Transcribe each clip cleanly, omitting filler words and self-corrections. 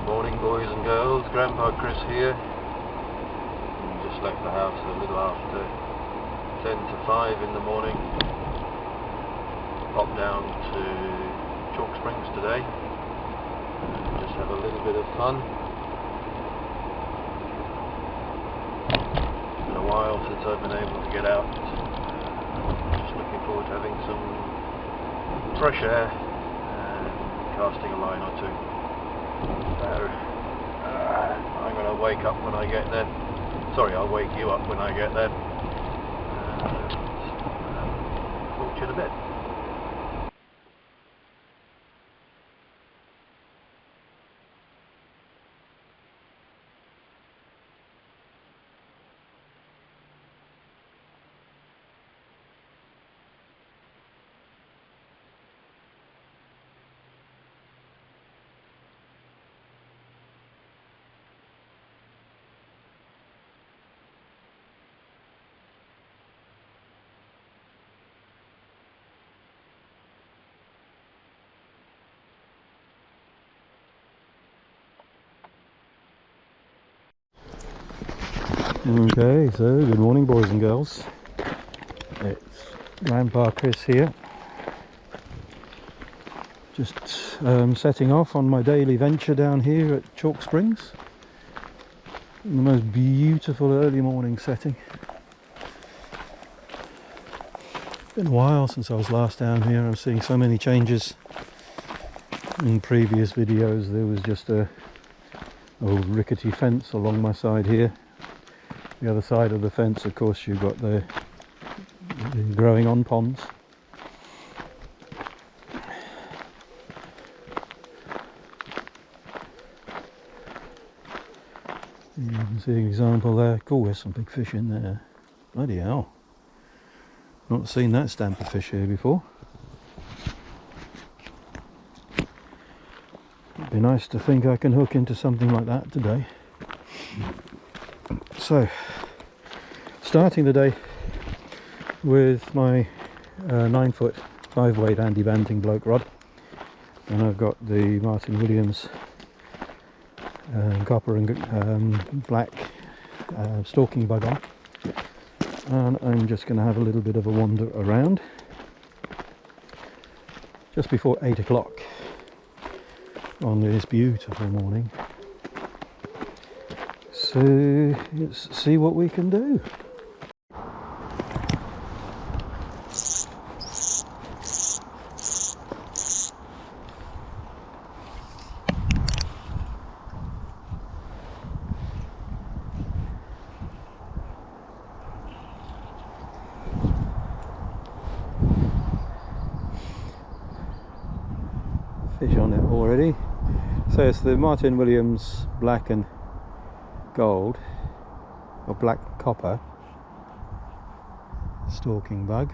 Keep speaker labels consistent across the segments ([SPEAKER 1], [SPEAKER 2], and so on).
[SPEAKER 1] Morning, boys and girls. Grandpa Chris here. Just left the house a little after 10 to 5 in the morning. Popped down to Chalk Springs today. Just have a little bit of fun. It's been a while since I've been able to get out. Just looking forward to having some fresh air and casting a line or two. So, I'm going to wake up when I get there. Sorry, I'll wake you up when I get there. Talk to you in a bit.
[SPEAKER 2] Okay, so good morning, boys and girls. It's Grandpa Chris here. Just setting off on my daily venture down here at Chalk Springs. In the most beautiful early morning setting. Been a while since I was last down here. I'm seeing so many changes. In previous videos there was just a old rickety fence along my side here. The other side of the fence, of course, you've got the growing on ponds. You can see an example there. Cool, there's some big fish in there. Bloody hell. Not seen that stamp of fish here before. It'd be nice to think I can hook into something like that today. So, starting the day with my 9-foot 5-weight Andy Banting bloke rod, and I've got the Martin Williams copper and black stalking bug on, and I'm just going to have a little bit of a wander around just before 8 o'clock on this beautiful morning. So let's see what we can do. Fish on it already. So it's the Martin Williams black and gold or black copper stalking bug.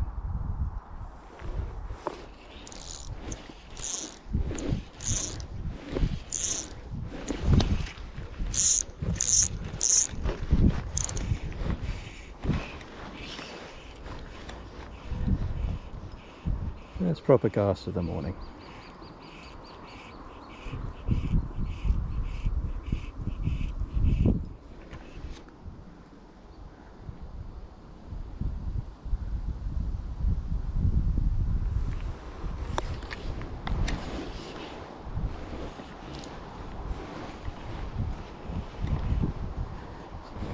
[SPEAKER 2] That's proper cast of the morning.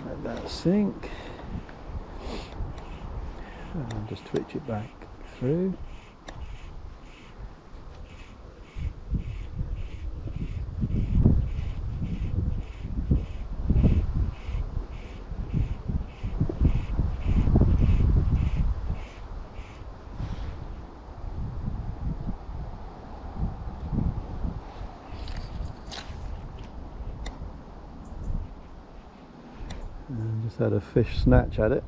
[SPEAKER 2] Let that sink and just twitch it back through. And just had a fish snatch at it.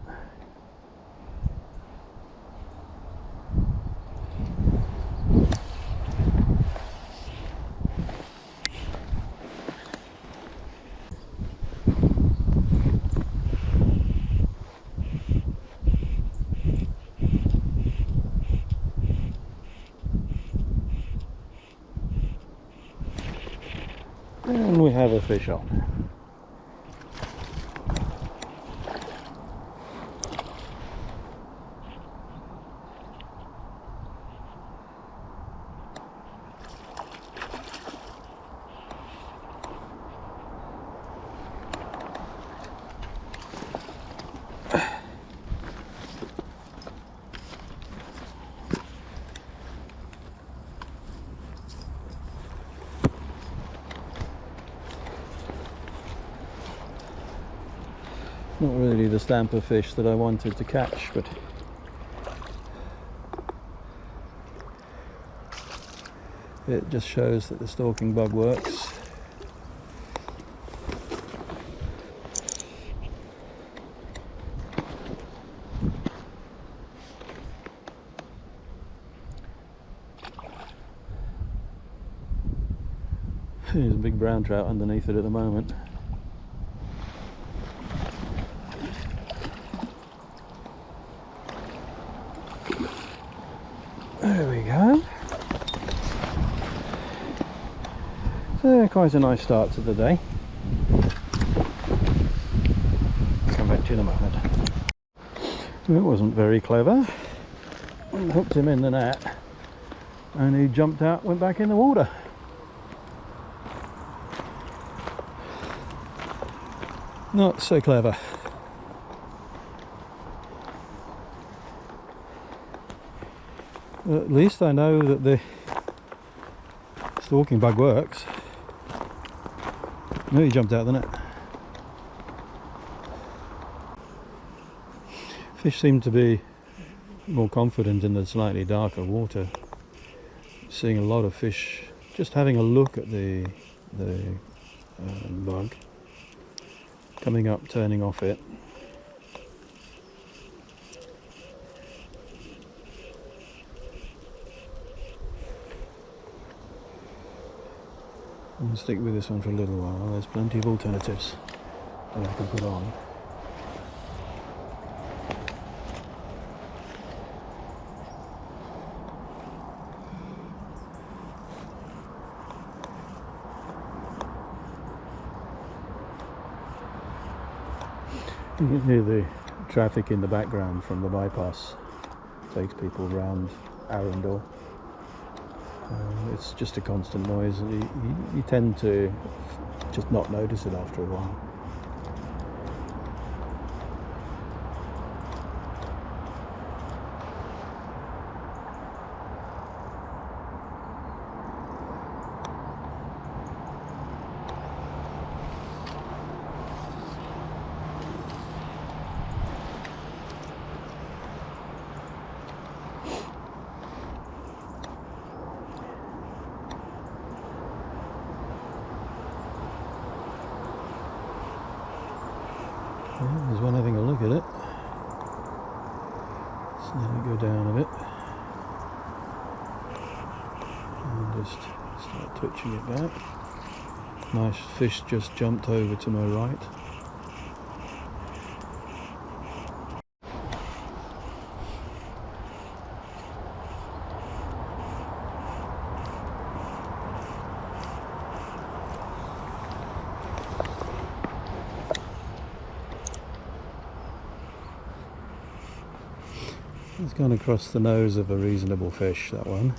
[SPEAKER 2] And we have a fish on. Not really the stamp of fish that I wanted to catch, but it just shows that the stalking bug works. There's a big brown trout underneath it at the moment. There we go. So quite a nice start to the day. Come back to you in a moment. It wasn't very clever. Hooked him in the net and he jumped out, went back in the water. Not so clever. At least I know that the stalking bug works. No, he jumped out of the net. Fish seem to be more confident in the slightly darker water. Seeing a lot of fish just having a look at the bug, coming up, turning off it. I'll stick with this one for a little while. There's plenty of alternatives that I can put on. You can hear the traffic in the background from the bypass. Takes people around Arundel. It's just a constant noise. You tend to just not notice it after a while. There's one having a look at it. So let it go down a bit and just start twitching it back. Nice fish just jumped over to my right. It's gone across the nose of a reasonable fish, that one.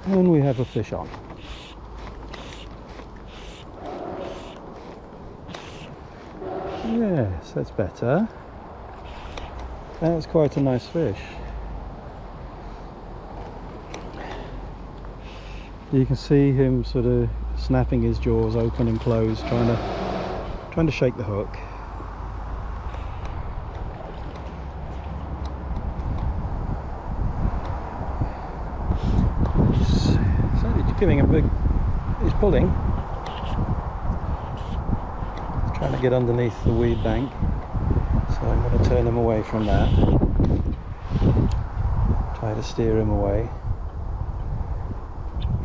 [SPEAKER 2] And we have a fish on. Yes, that's better. That's quite a nice fish. You can see him sort of snapping his jaws open and closed, trying to shake the hook. Giving a big He's pulling. He's trying to get underneath the weed bank, so I'm going to turn him away from that. Try to steer him away.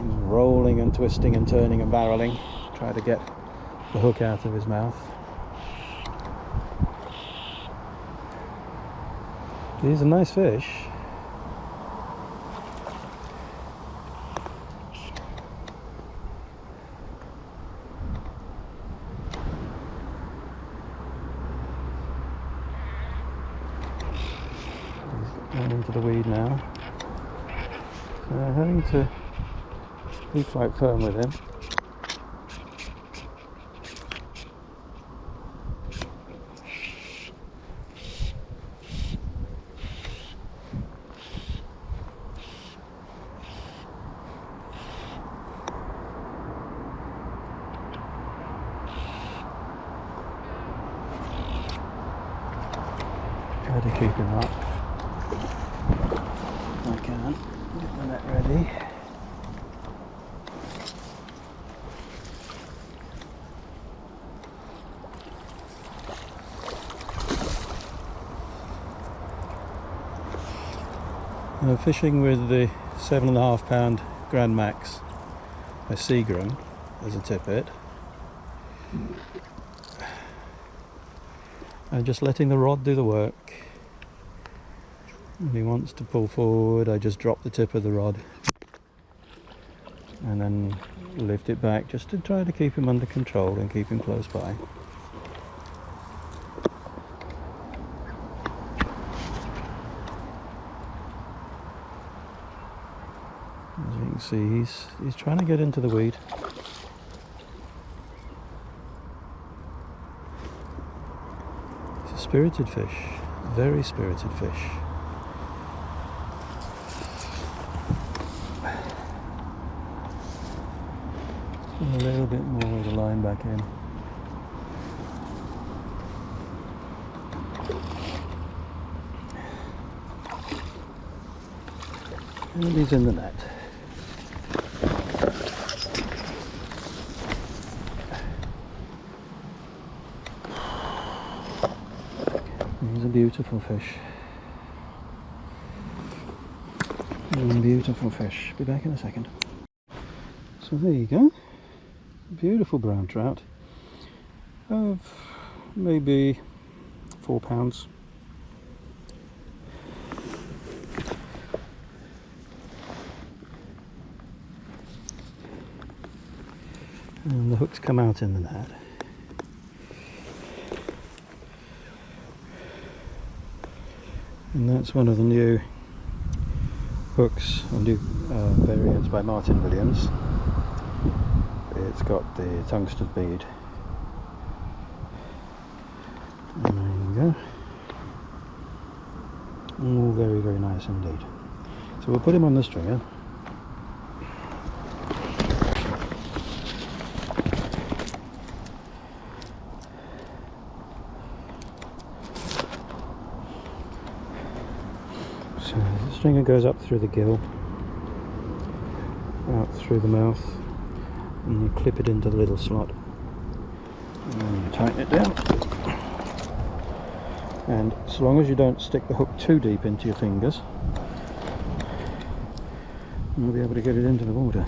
[SPEAKER 2] He's rolling and twisting and turning and barreling. Try to get the hook out of his mouth. He's a nice fish. He's going into the weed now. So I'm having to be quite firm with him. Try to keep him up if I can. Get the net ready. I'm fishing with the 7.5 pound Grand Max by Seagram as a tippet. I'm just letting the rod do the work. When he wants to pull forward, I just drop the tip of the rod and then lift it back just to try to keep him under control and keep him close by. As you can see, he's trying to get into the weed. It's a spirited fish, very spirited fish. A little bit more of the line back in. And he's in the net. He's a beautiful fish. Beautiful fish. Be back in a second. So there you go. Beautiful brown trout of maybe 4 pounds. And the hooks come out in the net. And that's one of the new hooks, or new variants by Martin Williams. It's got the tungsten bead. And there you go. All very, very nice indeed. So we'll put him on the stringer. So the stringer goes up through the gill, out through the mouth, and you clip it into the little slot, and then you tighten it down. And so long as you don't stick the hook too deep into your fingers, you'll be able to get it into the water.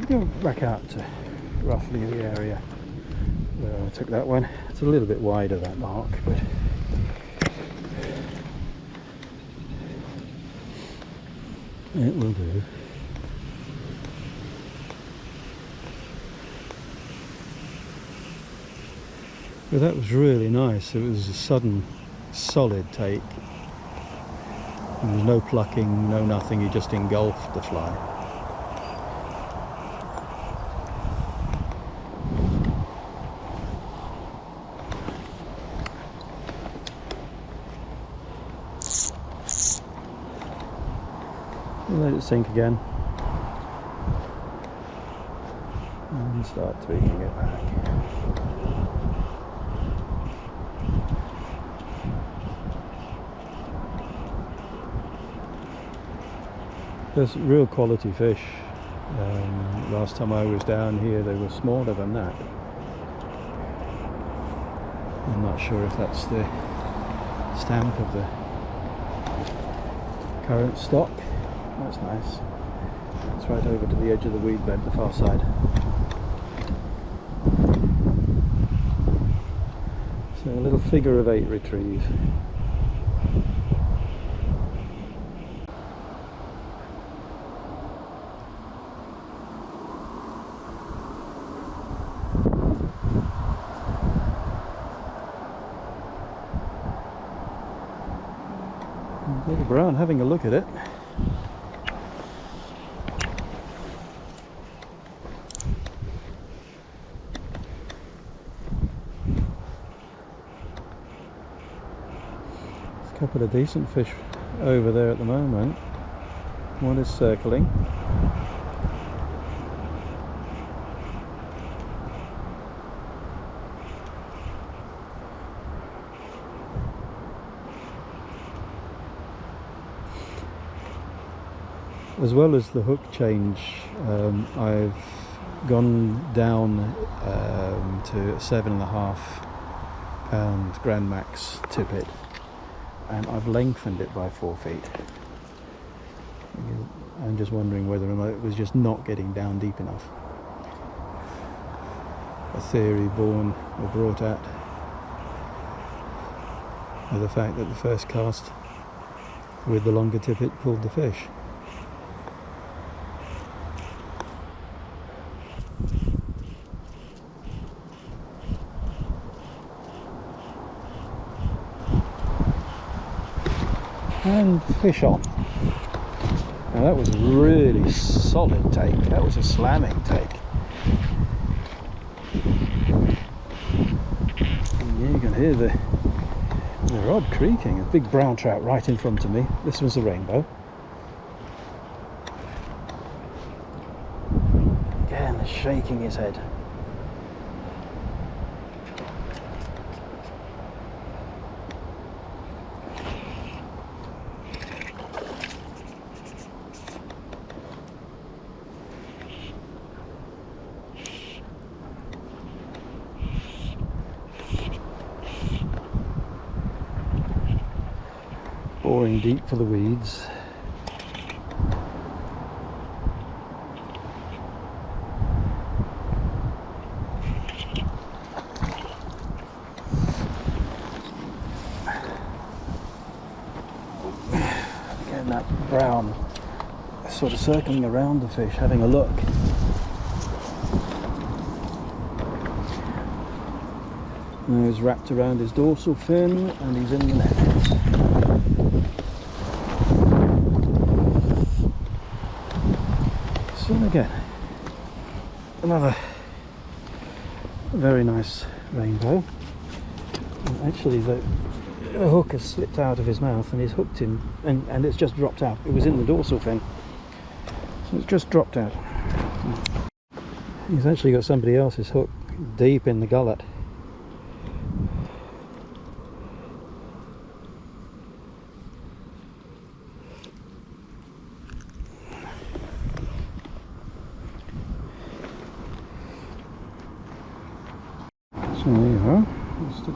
[SPEAKER 2] We'll go back out to roughly the area where I took that one. It's a little bit wider, that mark, but it will do. But that was really nice. It was a sudden, solid take. There was no plucking, no nothing. You just engulfed the fly. Let it sink again and start tweaking it back. There's real quality fish. Last time I was down here they were smaller than that. I'm not sure if that's the stamp of the current stock. That's nice. It's right over to the edge of the weed bed, the far side. So a little figure of 8 retrieve. Little brown having a look at it. There's a couple of decent fish over there at the moment. One is circling. As well as the hook change, I've gone down to 7.5 pound Grand Max tippet, and I've lengthened it by 4 feet. I'm just wondering whether or not it was just not getting down deep enough. A theory born or brought out of the fact that the first cast with the longer tippet pulled the fish. And fish on. Now that was a really solid take. That was a slamming take. And you can hear the rod creaking. A big brown trout right in front of me. This was a rainbow. Again, shaking his head. Boring deep for the weeds. Again, that brown sort of circling around the fish, having a look. Now he's wrapped around his dorsal fin and he's in the net. So again, another very nice rainbow. And actually the hook has slipped out of his mouth and he's hooked him, and it's just dropped out. It was in the dorsal fin, so it's just dropped out. He's actually got somebody else's hook deep in the gullet. So there you are, that's the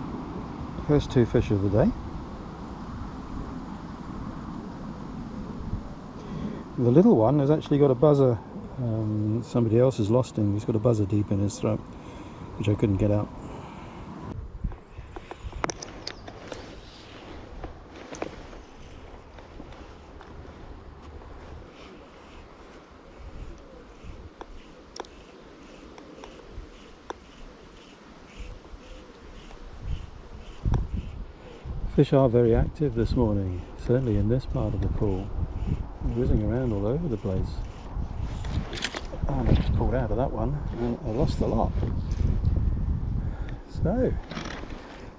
[SPEAKER 2] first 2 fish of the day. The little one has actually got a buzzer, somebody else has lost him. He's got a buzzer deep in his throat, which I couldn't get out. Fish are very active this morning, certainly in this part of the pool. They're whizzing around all over the place. And I just pulled out of that one and I lost the lot. So,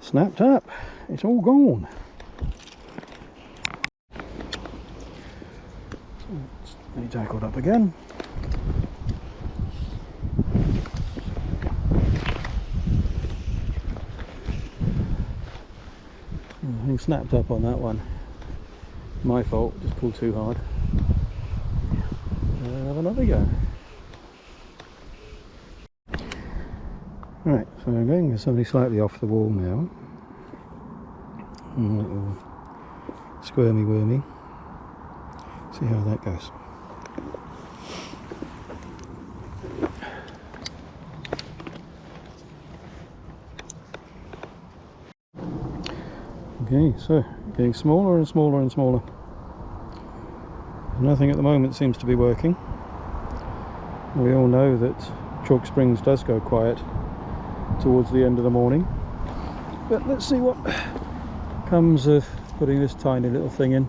[SPEAKER 2] snapped up. It's all gone. It's been tackled up again. I think snapped up on that one. My fault, just pulled too hard. Have another go. Right, so I'm going with somebody slightly off the wall now. Little squirmy wormy. See how that goes. Okay, so getting smaller and smaller and smaller. Nothing at the moment seems to be working. We all know that Chalk Springs does go quiet towards the end of the morning, but let's see what comes of putting this tiny little thing in.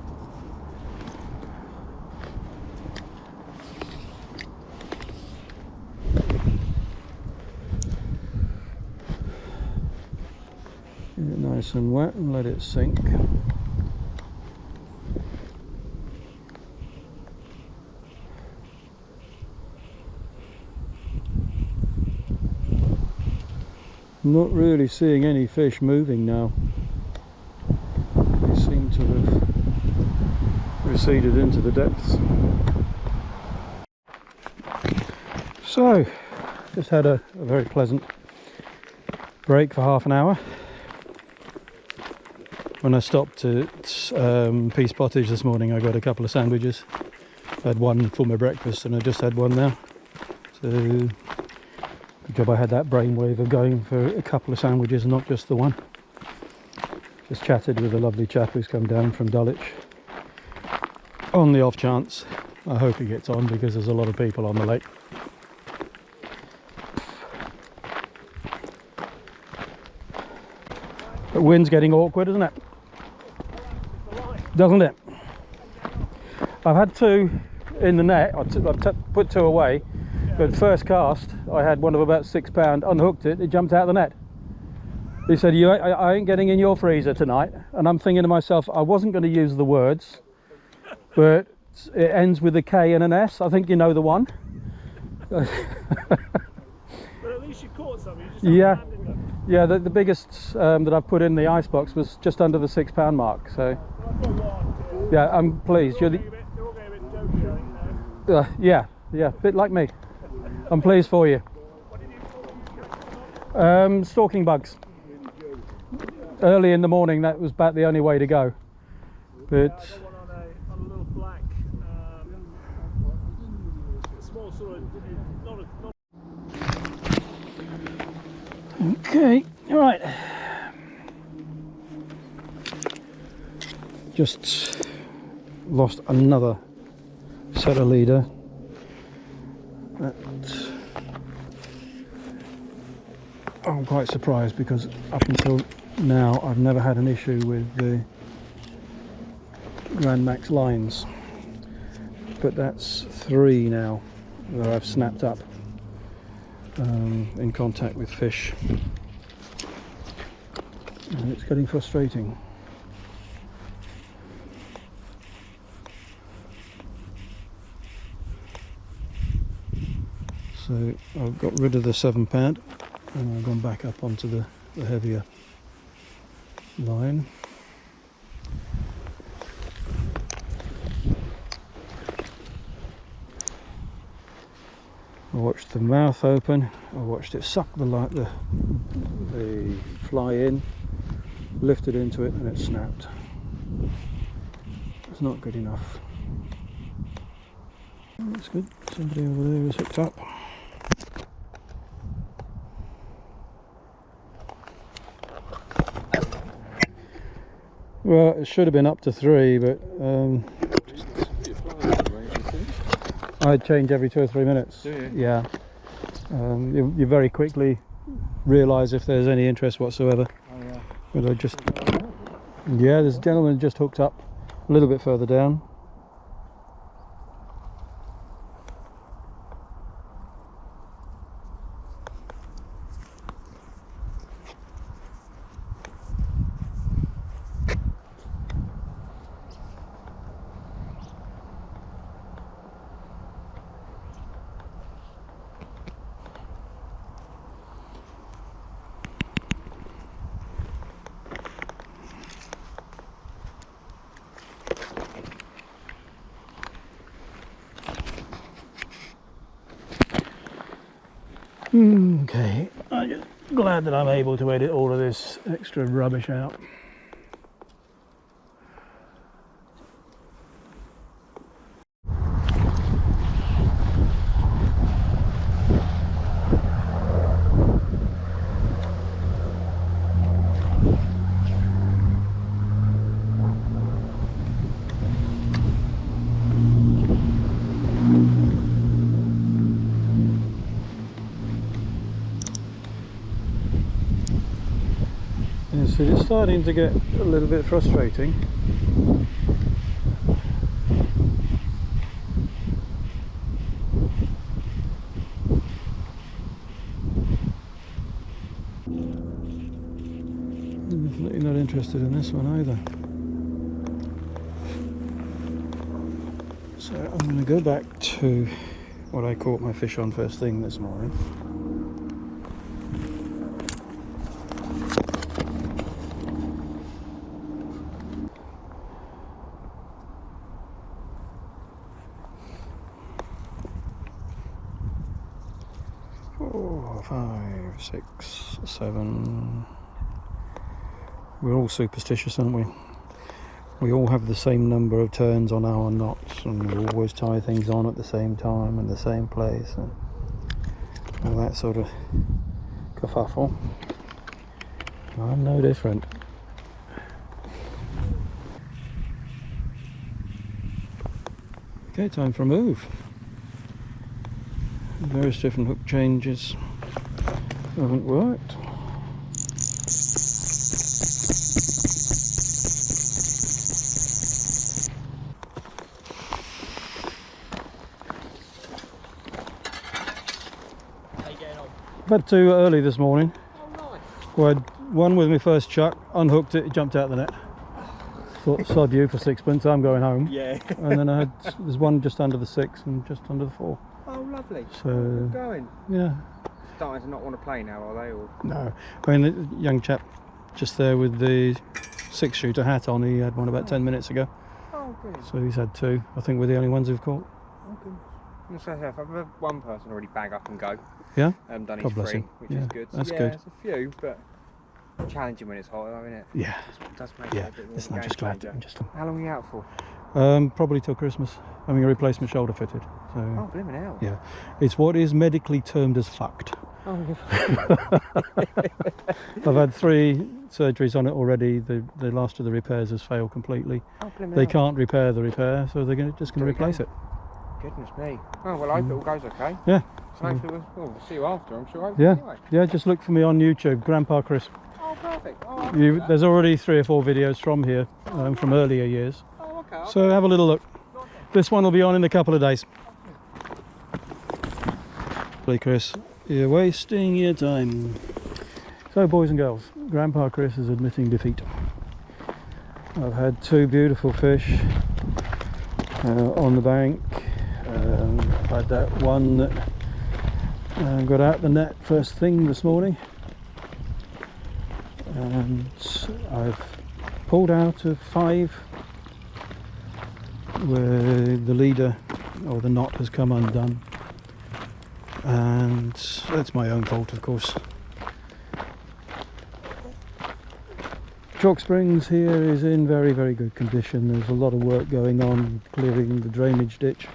[SPEAKER 2] Get it nice and wet and let it sink. I'm not really seeing any fish moving now. They seem to have receded into the depths. So, just had a very pleasant break for half an hour. When I stopped at Peace Pottage this morning, I got a couple of sandwiches. I had one for my breakfast and I just had one now. So, good job I had that brainwave of going for a couple of sandwiches and not just the one. Just chatted with a lovely chap who's come down from Dulwich. On the off chance, I hope he gets on because there's a lot of people on the lake. The wind's getting awkward, isn't it? Doesn't it? I've had two in the net. I've put two away, but first cast I had one of about £6, unhooked it, it jumped out of the net. He said, I ain't getting in your freezer tonight. And I'm thinking to myself, I wasn't going to use the words, but it ends with a K and an S. I think you know the one.
[SPEAKER 3] But at least you caught some. You just
[SPEAKER 2] Yeah. Yeah, the biggest that I've put in the icebox was just under the £6 mark. So, yeah, I'm pleased. You're the,
[SPEAKER 3] They're all getting a bit dopey, I think,
[SPEAKER 2] yeah, a bit like me. I'm pleased for you.
[SPEAKER 3] What did you call?
[SPEAKER 2] Stalking bugs. Early in the morning, that was about the only way to go. But
[SPEAKER 3] I got one on a little black, small sort of, not
[SPEAKER 2] okay, all right. Just lost another set of leader. I'm quite surprised because up until now I've never had an issue with the Grand Max lines, but that's 3 now that I've snapped up in contact with fish, and it's getting frustrating. So I've got rid of the 7 pound and I've gone back up onto the heavier line. I watched the mouth open, I watched it suck the fly in, lifted into it and it snapped. It's not good enough. That's good, somebody over there was hooked up. Well, it should have been up to 3, but I'd change every 2 or 3 minutes.
[SPEAKER 1] Do you?
[SPEAKER 2] Yeah. You very quickly realise if there's any interest whatsoever.
[SPEAKER 1] Oh, yeah.
[SPEAKER 2] But I just, yeah, there's a gentleman just hooked up a little bit further down. Okay, I'm just glad that I'm able to edit all of this extra rubbish out. So it's starting to get a little bit frustrating. I'm definitely not interested in this one either. So I'm going to go back to what I caught my fish on first thing this morning. Four, 5, 6, 7. We're all superstitious, aren't we? We all have the same number of turns on our knots, and we always tie things on at the same time and the same place, and all that sort of kerfuffle. I'm no different. Okay, time for a move. Various different hook changes haven't worked. About too early this morning.
[SPEAKER 4] Oh, nice.
[SPEAKER 2] Well, I had one with my first chuck, unhooked it, it jumped out the net. Thought, sod you for sixpence, I'm going home.
[SPEAKER 4] Yeah.
[SPEAKER 2] And then there's one just under the 6 and just under the 4.
[SPEAKER 4] Oh, lovely.
[SPEAKER 2] So,
[SPEAKER 4] Good going.
[SPEAKER 2] yeah.
[SPEAKER 4] Starting to not want to play now, are they? Or?
[SPEAKER 2] No. I mean, the young chap just there with the 6-shooter hat on, he had one about 10 minutes ago.
[SPEAKER 4] Oh, brilliant.
[SPEAKER 2] So he's had 2. I think we're the only ones who've caught.
[SPEAKER 4] Okay. I've had one person already bag up and go.
[SPEAKER 2] Yeah?
[SPEAKER 4] Done
[SPEAKER 2] God
[SPEAKER 4] his
[SPEAKER 2] bless
[SPEAKER 4] 3,
[SPEAKER 2] him.
[SPEAKER 4] which
[SPEAKER 2] Yeah,
[SPEAKER 4] is good.
[SPEAKER 2] that's
[SPEAKER 4] yeah,
[SPEAKER 2] good.
[SPEAKER 4] It's a few, but challenging when it's hot, though, isn't it?
[SPEAKER 2] Yeah.
[SPEAKER 4] It does make
[SPEAKER 2] Yeah.
[SPEAKER 4] it a bit more
[SPEAKER 2] Listen,
[SPEAKER 4] of a
[SPEAKER 2] I'm just
[SPEAKER 4] game
[SPEAKER 2] glad.
[SPEAKER 4] changer.
[SPEAKER 2] I'm just.
[SPEAKER 4] How long are you out for?
[SPEAKER 2] Probably till Christmas. Having a replacement shoulder fitted. So.
[SPEAKER 4] Oh, blimmin' hell.
[SPEAKER 2] Yeah. It's what is medically termed as fucked.
[SPEAKER 4] Oh,
[SPEAKER 2] I've had 3 surgeries on it already. The last of the repairs has failed completely.
[SPEAKER 4] oh blimmin'
[SPEAKER 2] They
[SPEAKER 4] hell.
[SPEAKER 2] can't repair the repair, so they're just going to replace it.
[SPEAKER 4] Goodness me. Oh, well, I hope it all goes okay.
[SPEAKER 2] Yeah.
[SPEAKER 4] So hopefully we'll see you after, I'm sure.
[SPEAKER 2] Yeah.
[SPEAKER 4] Anyway.
[SPEAKER 2] Yeah, just look for me on YouTube, Grandpa Chris.
[SPEAKER 4] Oh, perfect. Oh, I'll do that.
[SPEAKER 2] There's already 3 or 4 videos from here, from earlier years.
[SPEAKER 4] Oh, okay.
[SPEAKER 2] So have a little look. This one will be on in a couple of days. Chris, you're wasting your time. So boys and girls, Grandpa Chris is admitting defeat. I've had 2 beautiful fish on the bank. I've had that one that got out the net first thing this morning, and I've pulled out of 5 where the leader or the knot has come undone, and that's my own fault, of course. Chalk Springs here is in very, very good condition. There's a lot of work going on clearing the drainage ditch.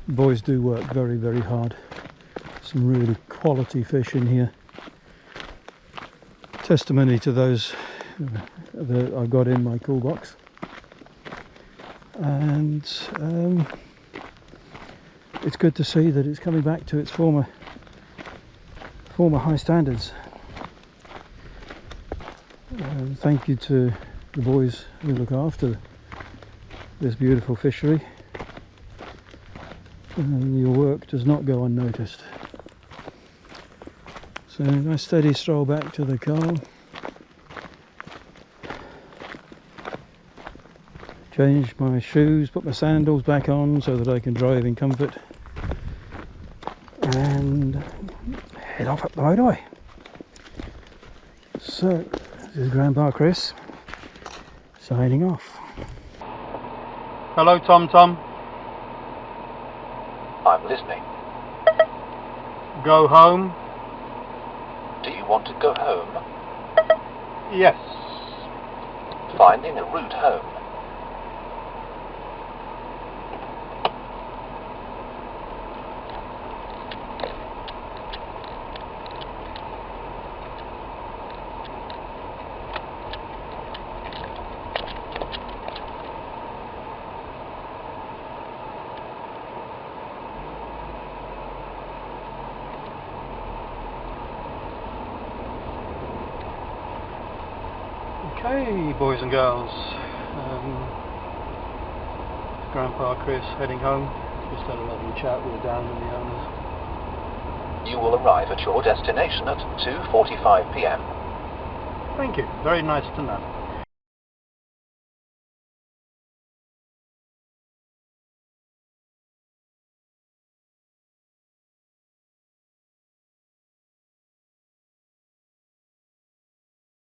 [SPEAKER 2] The boys do work very, very hard. Some really quality fish in here. Testimony to those that I got in my cool box. And it's good to see that it's coming back to its former high standards. Thank you to the boys who look after this beautiful fishery. Your work does not go unnoticed. So a nice steady stroll back to the car. Change my shoes, put my sandals back on so that I can drive in comfort, and head off up the motorway. So this is Grandpa Chris signing off.
[SPEAKER 1] Hello, Tom. I'm listening. Go home?
[SPEAKER 5] Do you want to go home?
[SPEAKER 1] Yes.
[SPEAKER 5] Finding a route home.
[SPEAKER 1] Okay, boys and girls, Grandpa Chris heading home. Just had a lovely chat with Dan and the owners.
[SPEAKER 5] You will arrive at your destination at 2:45 p.m.
[SPEAKER 1] Thank you, very nice to know.